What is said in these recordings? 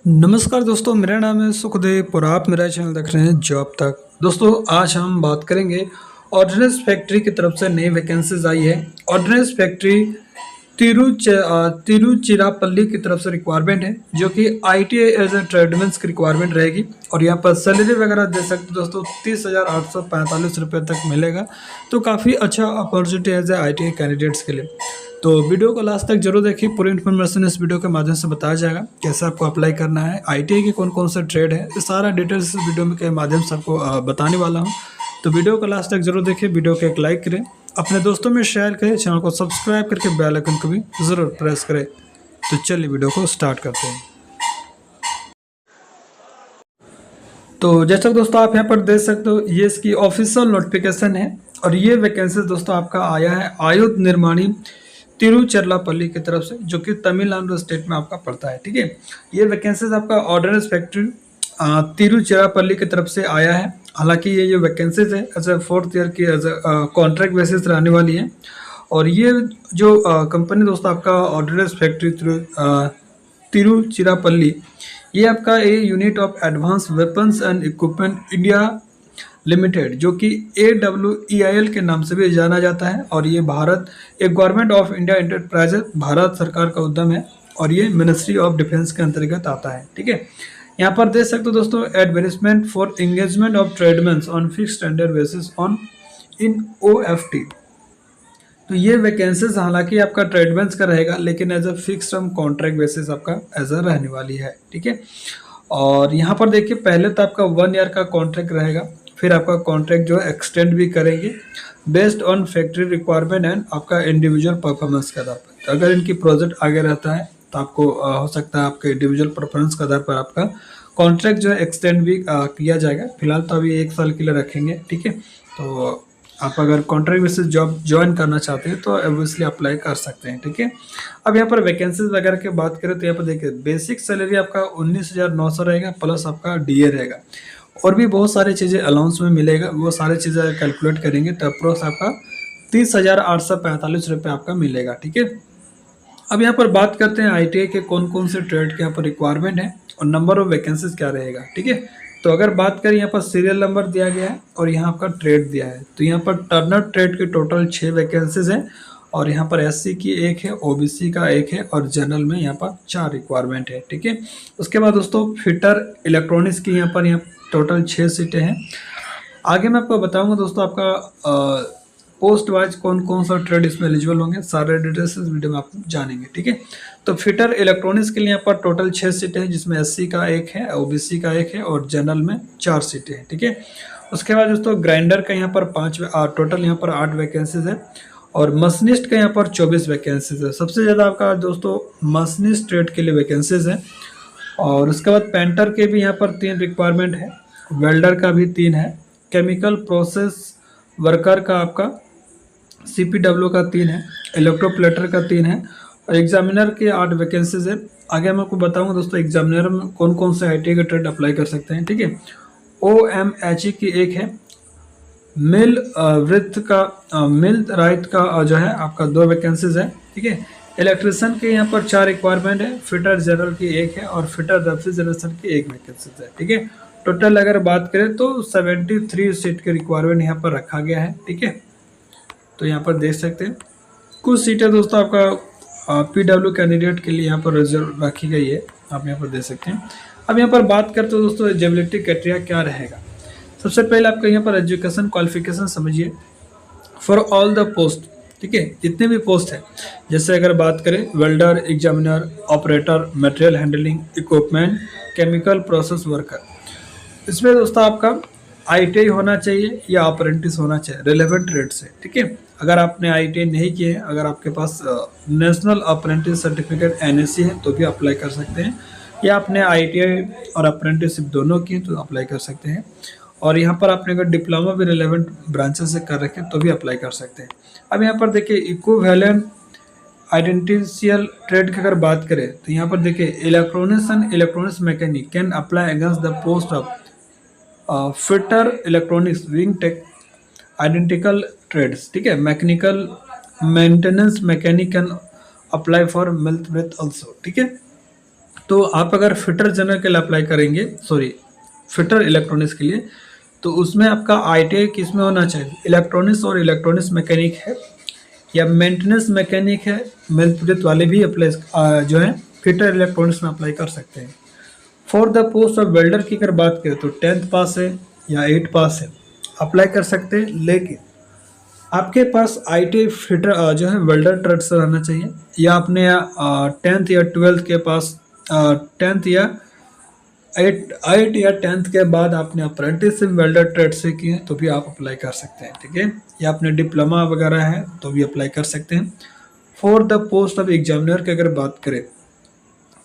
नमस्कार दोस्तों, मेरा नाम है सुखदेव और आप मेरा चैनल देख रहे हैं जॉब तक। दोस्तों, आज हम बात करेंगे ऑर्डिनेंस फैक्ट्री की तरफ से नई वैकेंसीज आई है। ऑर्डिनेंस फैक्ट्री तिरुचिरापल्ली की तरफ से रिक्वायरमेंट है, जो कि आईटीआई एज ए ट्रेडमेंस की रिक्वायरमेंट रहेगी। और यहाँ पर सैलरी वगैरह दे सकते हो दोस्तों, 30,845 रुपये तक मिलेगा। तो काफ़ी अच्छा अपॉर्चुनिटी है आई कैंडिडेट्स के लिए। तो वीडियो को लास्ट तक जरूर देखिए, पूरी इन्फॉर्मेशन इस वीडियो के माध्यम से बताया जाएगा। कैसे आपको अप्लाई करना है, आईटीआई के कौन कौन से ट्रेड है, ये सारा डिटेल्स इस वीडियो में के माध्यम से आपको बताने वाला हूँ। तो वीडियो को लास्ट तक जरूर देखिए, वीडियो को एक लाइक करें, अपने दोस्तों में शेयर करें, चैनल को सब्सक्राइब करके बेल आइकन को भी ज़रूर प्रेस करें। तो चलिए वीडियो को स्टार्ट करते हैं। तो जैसा कि दोस्तों आप यहाँ पर देख सकते हो, ये इसकी ऑफिशियल नोटिफिकेशन है। और ये वैकेंसी दोस्तों आपका आया है आयुध निर्माणी तिरुचिरापल्ली की तरफ से, जो कि तमिलनाडु स्टेट में आपका पड़ता है। ठीक है, ये वैकेंसीज आपका ऑर्डिनेंस फैक्ट्री तिरुचिरापल्ली की तरफ से आया है। हालांकि ये जो वैकेंसीज है एज ए 4th ईयर की एज ए कॉन्ट्रैक्ट बेसिस रहने वाली है। और ये जो कंपनी दोस्तों आपका ऑर्डिनेंस फैक्ट्री तिरुचिरापल्ली, ये आपका a unit of advance weapons and equipment India limited, जो कि AWEIL के नाम से भी जाना जाता है। और ये भारत एक government of India enterprise, Bharat सरकार का उद्यम है। और ये मिनिस्ट्री ऑफ डिफेंस के अंतर्गत आता है। ठीक है, यहाँ पर देख सकते हो दोस्तों, advertisement for engagement of tradesmen on fix tender basis on in OFT। तो ये वैकेंसीज हालांकि आपका ट्रेडमेंस का रहेगा, लेकिन as a fix term contract basis आपका एज अ रहने वाली है। ठीक है, और यहाँ पर देखिए, पहले तो आपका 1 ईयर का कॉन्ट्रैक्ट रहेगा, फिर आपका कॉन्ट्रैक्ट जो है एक्सटेंड भी करेंगे based on factory requirement and आपका इंडिविजुअल परफॉर्मेंस के आधार पर। तो अगर इनकी प्रोजेक्ट आगे रहता है तो आपको हो सकता है आपके इंडिविजुअल परफॉर्मेंस के आधार पर आपका कॉन्ट्रैक्ट जो है एक्सटेंड भी किया जाएगा। फिलहाल तो अभी 1 साल के लिए रखेंगे। ठीक है, तो आप अगर कॉन्ट्रैक्ट बेसिस जॉब ज्वाइन करना चाहते हैं तो ऑब्वियसली अप्लाई कर सकते हैं। ठीक है, अब यहाँ पर वैकेंसीज वगैरह की बात करें तो यहाँ पर देखिए, बेसिक सैलरी आपका 19,900 रहेगा, प्लस आपका DA रहेगा। और भी बहुत सारी चीज़ें अलाउंस में मिलेगा, वो सारी चीज़ें कैलकुलेट करेंगे तो अप्रोक्स आपका 30,845 रुपये आपका मिलेगा। ठीक है, अब यहाँ पर बात करते हैं ITI के कौन कौन से ट्रेड के यहाँ पर रिक्वायरमेंट है और नंबर ऑफ वैकेंसीज क्या रहेगा। ठीक है, तो अगर बात करें, यहाँ पर सीरियल नंबर दिया गया है और यहाँ आपका ट्रेड दिया है। तो यहाँ पर टर्नर ट्रेड के टोटल 6 वैकेंसीज हैं। और यहाँ पर SC की 1 है, OBC का 1 है और जनरल में यहाँ पर 4 रिक्वायरमेंट है। ठीक है, उसके बाद दोस्तों फिटर इलेक्ट्रॉनिक्स की यहाँ टोटल 6 सीटें हैं। आगे मैं आपको बताऊंगा दोस्तों, आपका पोस्ट वाइज कौन कौन सा ट्रेड इसमें एलिजिबल होंगे, सारे डिटेल्स इस वीडियो में आप जानेंगे। ठीक है, तो फिटर इलेक्ट्रॉनिक्स के लिए यहाँ पर टोटल 6 सीटें हैं, जिसमें SC का 1 है, OBC का 1 है और जनरल में 4 सीटें हैं। ठीक है, उसके बाद दोस्तों ग्राइंडर का यहाँ पर 5 टोटल यहाँ पर 8 वैकेंसीज है। और मशीनिस्ट का यहाँ पर 24 वैकेंसीज है। सबसे ज़्यादा आपका दोस्तों मशीनिस्ट ट्रेड के लिए वैकेंसीज है। और उसके बाद पेंटर के भी यहाँ पर 3 रिक्वायरमेंट है, वेल्डर का भी 3 है, केमिकल प्रोसेस वर्कर का आपका CPW का 3 है, इलेक्ट्रोप्लेटर का 3 है और एग्जामिनर के 8 वैकेंसीज है। आगे मैं आपको बताऊंगा दोस्तों एग्जामिनर में कौन कौन से ITI के ट्रेड अप्लाई कर सकते हैं। ठीक है, OMHE की 1 है, मिल मिल राइट का जो है आपका 2 वैकेंसीज है। ठीक है, इलेक्ट्रिशियन के यहाँ पर 4 रिक्वायरमेंट है, फिटर जनरल की 1 है और फिटर रेफ्रिजरेशन की 1 वैकेंसीज है। ठीक है, टोटल अगर बात करें तो 73 सीट के रिक्वायरमेंट यहाँ पर रखा गया है। ठीक है, तो यहाँ पर देख सकते हैं कुछ सीटें दोस्तों आपका PW कैंडिडेट के लिए यहाँ पर रिजर्व रखी गई है, आप यहाँ पर देख सकते हैं। अब यहाँ पर बात करते हो दोस्तों एलिजिबिलिटी क्राइटेरिया क्या रहेगा। सबसे पहले आपका यहाँ पर एजुकेशन क्वालिफिकेशन समझिए फॉर ऑल द पोस्ट। ठीक है, जितने भी पोस्ट है, जैसे अगर बात करें welder, examiner, operator, material handling, equipment, chemical process worker, इसमें दोस्तों आपका ITI होना चाहिए या अप्रेंटिस होना चाहिए रिलेवेंट ट्रेड से। ठीक है, अगर आपने ITI नहीं किए हैं, अगर आपके पास नेशनल अप्रेंटिस सर्टिफिकेट NSC है तो भी अप्लाई कर सकते हैं, या आपने ITI और अप्रेंटिसशिप दोनों की तो अप्लाई कर सकते हैं। और यहाँ पर आपने अगर डिप्लोमा भी रिलेवेंट ब्रांचेस से कर रखे तो भी अप्लाई कर सकते हैं। अब यहाँ पर देखिए इक्विवेलेंट आइडेंटिशियल ट्रेड की अगर बात करें तो यहाँ पर देखिए electronics and electronics mechanic can apply against the post of fitter electronics wing take identical trades. ठीक है, mechanical maintenance mechanic can apply for milk breath also. ठीक है, तो आप अगर फिटर जनरल के लिए अप्लाई करेंगे, सॉरी फिटर इलेक्ट्रॉनिक्स के लिए, तो उसमें आपका आईटीआई किस में होना चाहिए, इलेक्ट्रॉनिक्स और इलेक्ट्रॉनिक्स मैकेनिक है या मेंटेनेंस मैकेनिक है, मेलपुरित वाले भी अप्लाई जो है फिटर इलेक्ट्रॉनिक्स में अप्लाई कर सकते हैं। For the post of welder की अगर बात करें तो 10th पास है या 8 पास है, अप्लाई कर सकते हैं। लेकिन आपके पास आईटीआई फिटर जो है वेल्डर ट्रेड से रहना चाहिए, या आपने 10th या 12th के पास 10th या 8 या 10th के बाद आपने अप्रेंटिसशिप वेल्डर ट्रेड से किए तो भी आप अप्लाई कर सकते हैं, ठीक है। या आपने डिप्लोमा वगैरह है तो भी अप्लाई कर सकते हैं। For the post of examiner की अगर बात करें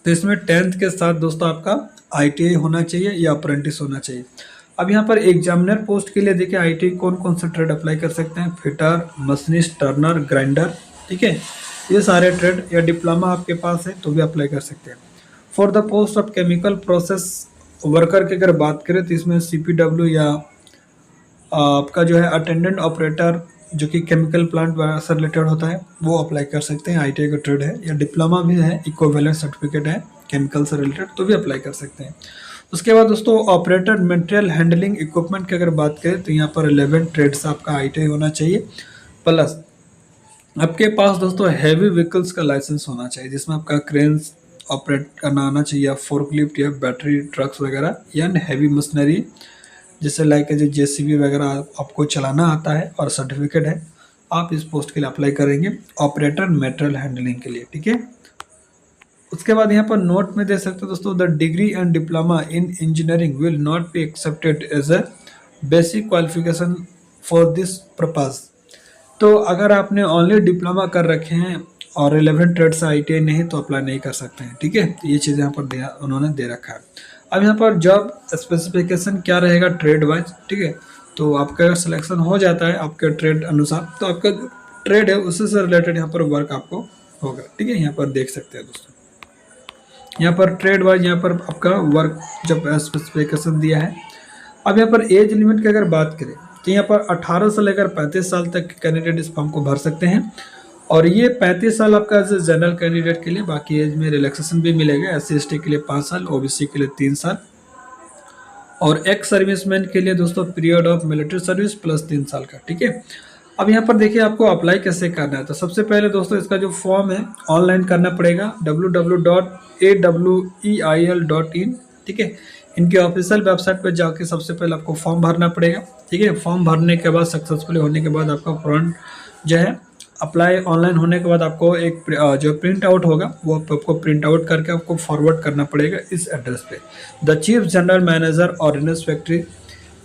तो इसमें 10th के साथ दोस्तों आपका आईटीआई होना चाहिए या अप्रेंटिस होना चाहिए। अब यहाँ पर एग्जामिनर पोस्ट के लिए देखिए आईटीआई कौन कौन सा ट्रेड अप्लाई कर सकते हैं, फिटर, मशीनिस्ट, टर्नर, ग्राइंडर, ठीक है, ये सारे ट्रेड, या डिप्लोमा आपके पास है तो भी अप्लाई कर सकते हैं। For the post of chemical process worker की अगर बात करें तो इसमें सीपीडब्ल्यू या आपका जो है अटेंडेंट ऑपरेटर जो कि केमिकल प्लांट से रिलेटेड होता है वो अप्लाई कर सकते हैं, आईटीआई का ट्रेड है, या डिप्लोमा भी है, इक्विवेलेंट सर्टिफिकेट है केमिकल से रिलेटेड तो भी अप्लाई कर सकते हैं। उसके बाद दोस्तों ऑपरेटर मटेरियल हैंडलिंग इक्विपमेंट की अगर बात करें तो यहाँ पर 11 ट्रेड्स आपका आईटीआई होना चाहिए, प्लस आपके पास दोस्तों हैवी व्हीकल्स का लाइसेंस होना चाहिए जिसमें आपका क्रेन्स ऑपरेट करना आना चाहिए, या फोर्कलिफ्ट या बैटरी ट्रक्स वगैरह, या हैवी मशीनरी जैसे लाइक जो जेसीबी वगैरह आपको चलाना आता है और सर्टिफिकेट है, आप इस पोस्ट के लिए अप्लाई करेंगे ऑपरेटर मटेरियल हैंडलिंग के लिए, ठीक है। उसके बाद यहाँ पर नोट में दे सकते हो दोस्तों, the degree and diploma in engineering will not be accepted as a basic qualification for this purpose. तो अगर आपने ओनली डिप्लोमा कर रखे हैं और 11 ट्रेड से आईटीआई नहीं तो अप्लाई नहीं कर सकते हैं, ठीक है। तो ये चीज़ यहाँ पर उन्होंने दे रखा है। अब यहाँ पर जॉब स्पेसिफिकेशन क्या रहेगा ट्रेड वाइज, ठीक है। तो आपका अगर सिलेक्शन हो जाता है आपके ट्रेड अनुसार तो आपका ट्रेड है उससे से रिलेटेड यहाँ पर वर्क आपको होगा, ठीक है। यहाँ पर देख सकते हैं दोस्तों, यहाँ पर ट्रेड वाइज यहाँ पर आपका वर्क जब स्पेसिफिकेशन दिया है। अब यहाँ पर एज लिमिट की अगर बात करें तो यहाँ पर 18 से लेकर 35 साल तक कैंडिडेट इस फॉर्म को भर सकते हैं, और ये 35 साल आपका जनरल कैंडिडेट के लिए, बाकी एज में रिलैक्सेशन भी मिलेगा, SC/ST के लिए 5 साल, ओबीसी के लिए 3 साल, और एक्स सर्विसमैन के लिए दोस्तों period of military service plus 3 साल का, ठीक है। अब यहाँ पर देखिए आपको अप्लाई कैसे करना है, तो सबसे पहले दोस्तों इसका जो फॉर्म है ऑनलाइन करना पड़ेगा www.aweil.in, ठीक है। इनके ऑफिशियल वेबसाइट पर जाके सबसे पहले आपको फॉर्म भरना पड़ेगा, ठीक है। फॉर्म भरने के बाद सक्सेसफुली होने के बाद आपका फ्रंट जो है अप्लाई ऑनलाइन होने के बाद आपको एक जो प्रिंट आउट होगा वो आपको प्रिंट आउट करके आपको फॉरवर्ड करना पड़ेगा इस एड्रेस पे, the chief general manager ordnance factory,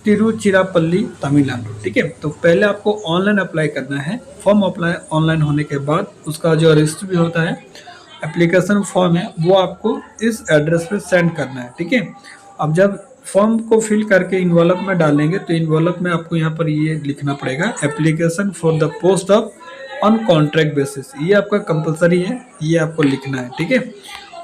Tiruchirappalli, Tamil Nadu, ठीक है। तो पहले आपको ऑनलाइन अप्लाई करना है। फॉर्म अप्लाई ऑनलाइन होने के बाद उसका जो रजिस्टर भी होता है, एप्लीकेशन फॉर्म है, वो आपको इस एड्रेस पे सेंड करना है, ठीक है। अब जब फॉर्म को फिल करके इन्वॉल्व में डालेंगे तो इन्वॉल्व में आपको यहाँ पर ये लिखना पड़ेगा application for the post of on contract basis, ये आपका कंपलसरी है, ये आपको लिखना है, ठीक है।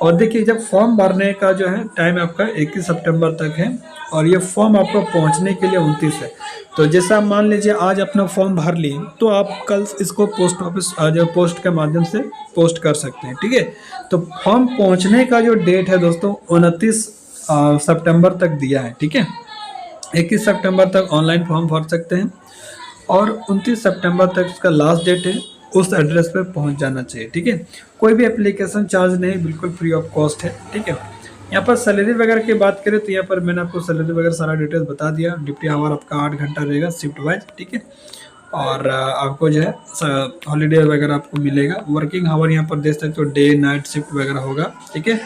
और देखिए जब फॉर्म भरने का जो है टाइम आपका 21 सितंबर तक है, और ये फॉर्म आपको पहुंचने के लिए 29 है। तो जैसा मान लीजिए आज अपना फॉर्म भर लिए तो आप कल इसको पोस्ट ऑफिस जो पोस्ट के माध्यम से पोस्ट कर सकते हैं, ठीक है। तो फॉर्म पहुंचने का जो डेट है दोस्तों 29 सितंबर तक दिया है, ठीक है। 21 सितंबर तक ऑनलाइन फॉर्म भर सकते हैं और 29 सितंबर तक इसका लास्ट डेट है, उस एड्रेस पर पहुंच जाना चाहिए, ठीक है। कोई भी एप्लीकेशन चार्ज नहीं, बिल्कुल फ्री ऑफ कॉस्ट है, ठीक है। यहाँ पर सैलरी वगैरह की बात करें तो यहाँ पर मैंने आपको सैलरी वगैरह सारा डिटेल्स बता दिया। ड्यूटी आवर आपका 8 घंटा रहेगा शिफ्ट वाइज, ठीक है। और आपको जो है हॉलीडे वगैरह आपको मिलेगा। वर्किंग आवर यहाँ पर देख सकते हो, डे नाइट शिफ्ट वगैरह होगा, ठीक है।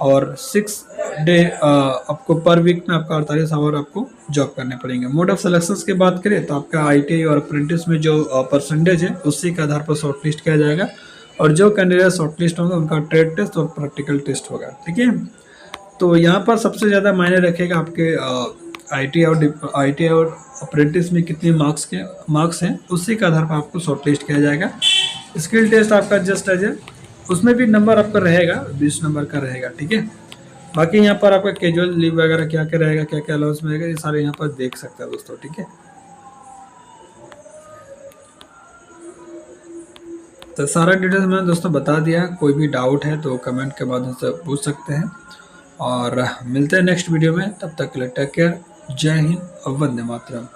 और 6 डे आपको पर वीक में आपका 48 आवर आपको जॉब करने पड़ेंगे। मोड ऑफ सिलेक्शन की बात करें तो आपका आईटीआई और अप्रेंटिस में जो परसेंटेज है उसी के आधार पर शॉर्टलिस्ट किया जाएगा, और जो कैंडिडेट शॉर्टलिस्ट होंगे उनका ट्रेड टेस्ट और प्रैक्टिकल टेस्ट होगा, ठीक है। तो यहाँ पर सबसे ज़्यादा मायने रखेगा आपके आईटीआई और अप्रेंटिस में कितने मार्क्स हैं, उसी के आधार पर आपको शॉर्टलिस्ट किया जाएगा। स्किल टेस्ट आपका जस्ट एज है, उसमें भी नंबर आपका रहेगा 20 नंबर का रहेगा, ठीक है। बाकी यहाँ पर आपका कैजुअल लीव वगैरह क्या क्या रहेगा, क्या क्या अलाउंस मिलेगा, ये सारे यहाँ पर देख सकते हैं दोस्तों, ठीक है। तो सारा डिटेल्स मैंने दोस्तों बता दिया है। कोई भी डाउट है तो कमेंट के माध्यम से पूछ सकते हैं, और मिलते हैं नेक्स्ट वीडियो में। तब तक के लिए टेक केयर। जय हिंद और वंदे मातरम।